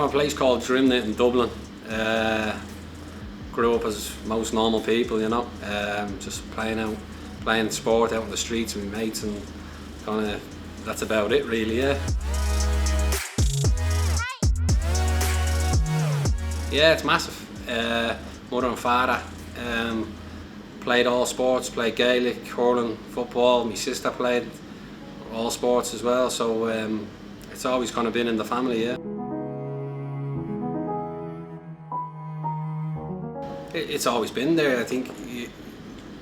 a place called Drimnagh in Dublin. Grew up as most normal people, you know, just playing sport out in the streets with my mates, and kind of that's about it really, yeah. Yeah, it's massive. Mother and father played all sports, played Gaelic, hurling, football. My sister played all sports as well, so it's always kind of been in the family, yeah. It's always been there. I think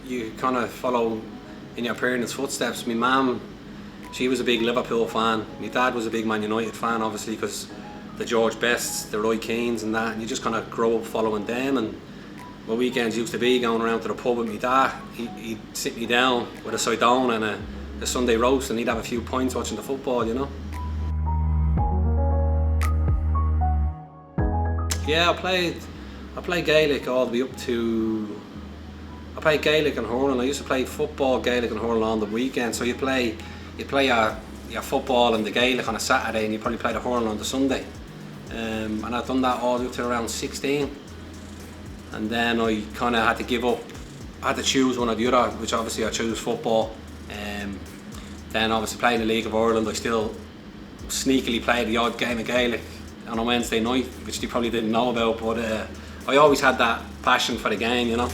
you kind of follow in your parents' footsteps. My mum, she was a big Liverpool fan. My dad was a big Man United fan, obviously, because the George Bests, the Roy Keanes and that, and you just kind of grow up following them. And my weekends used to be going around to the pub with my dad. He'd sit me down with a side down and a Sunday roast, and he'd have a few pints watching the football, you know. Yeah, I played Gaelic all the way up to... I played Gaelic and hurling. I used to play football, Gaelic and hurling on the weekend. So you play your football and the Gaelic on a Saturday, and you probably play the hurling on the Sunday. And I'd done that all the way up to around 16. And then I kind of had to give up. I had to choose one or the other, which obviously I chose football. Then obviously playing the League of Ireland, I still sneakily played the odd game of Gaelic on a Wednesday night, which they probably didn't know about, but I always had that passion for the game, you know.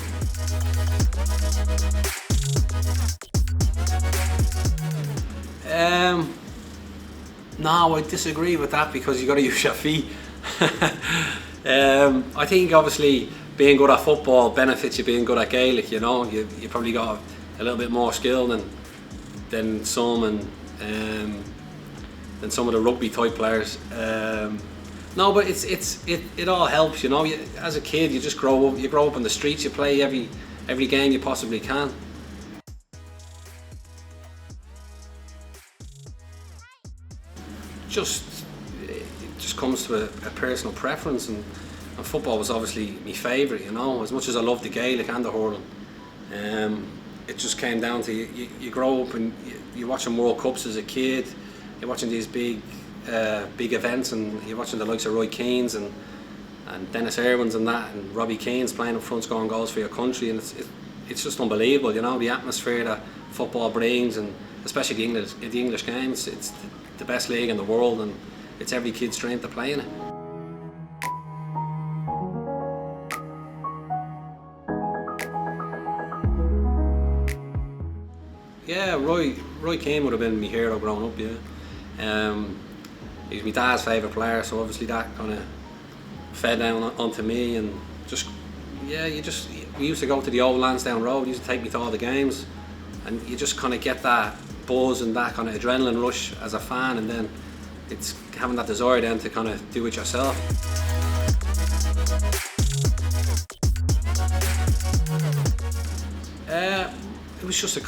No, I disagree with that, because you got to use your feet. I think obviously being good at football benefits you being good at Gaelic, you know. You probably got a little bit more skill than some of the rugby type players. No, but it all helps, you know. As a kid, you just grow up. You grow up on the streets. You play every game you possibly can. It just comes to a personal preference, and football was obviously my favourite, you know. As much as I loved the Gaelic and the hurling, it just came down to you grow up and you're watching World Cups as a kid. You're watching these big events, and you're watching the likes of Roy Keanes and Dennis Irwins and that, and Robbie Keane's playing up front, scoring goals for your country, and it's just unbelievable, you know, the atmosphere that football brings, and especially the English game. It's the best league in the world, and it's every kid's dream to play in it. Yeah, Roy Keane would have been my hero growing up, yeah. He was my dad's favourite player, so obviously that kind of fed down onto me, and we used to go to the old Lansdowne Road. He used to take me to all the games, and you just kind of get that buzz and that kind of adrenaline rush as a fan, and then it's having that desire then to kind of do it yourself. It was just a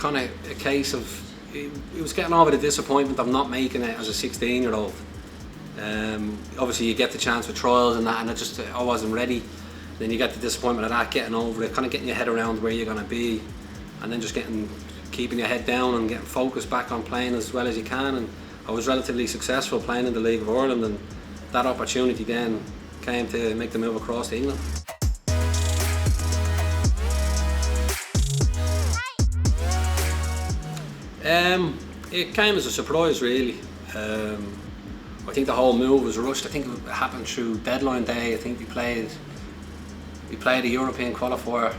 case of it was getting over the disappointment of not making it as a 16-year-old. Obviously you get the chance with trials and that, and I wasn't ready. Then you get the disappointment of that, getting over it, kind of getting your head around where you're going to be, and then just keeping your head down and getting focused back on playing as well as you can. And I was relatively successful playing in the League of Ireland, and that opportunity then came to make the move across to England. It came as a surprise, really. I think the whole move was rushed. I think it happened through deadline day. I think we played a European qualifier,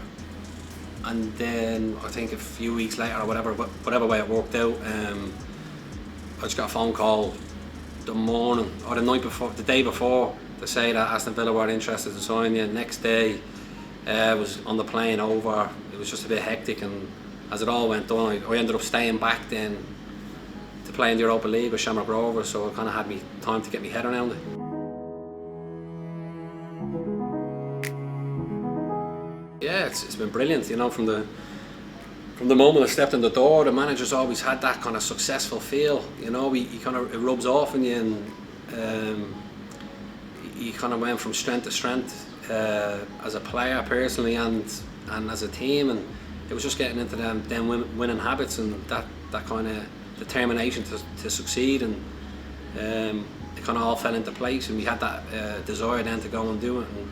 and then I think a few weeks later, or whatever way it worked out, I just got a phone call the morning or the day before, to say that Aston Villa were interested to sign you. Next day, was on the plane over. It was just a bit hectic, and as it all went on, I ended up staying back then to play in the Europa League with Shamrock Rovers, so it kind of had me time to get my head around it. Yeah, it's been brilliant, you know. From the moment I stepped in the door, the manager's always had that kind of successful feel, you know. It rubs off on you, and you kind of went from strength to strength as a player personally and as a team, and it was just getting into them winning habits and that kind of determination to succeed. And it kind of all fell into place, and we had that desire then to go and do it. And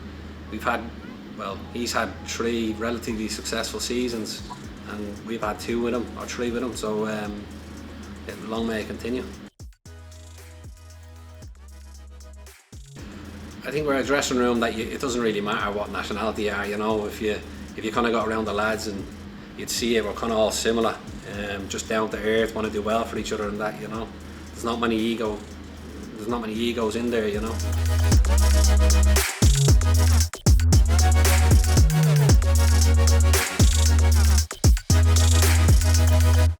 we've had, well, he's had 3 relatively successful seasons, and we've had 2 with him, or 3 with him. So long may it continue. I think we're a dressing room that it doesn't really matter what nationality you are. You know, if you kind of got around the lads, and you'd see it, we're kind of all similar, just down to earth, want to do well for each other, and that, you know, there's not many egos in there, you know.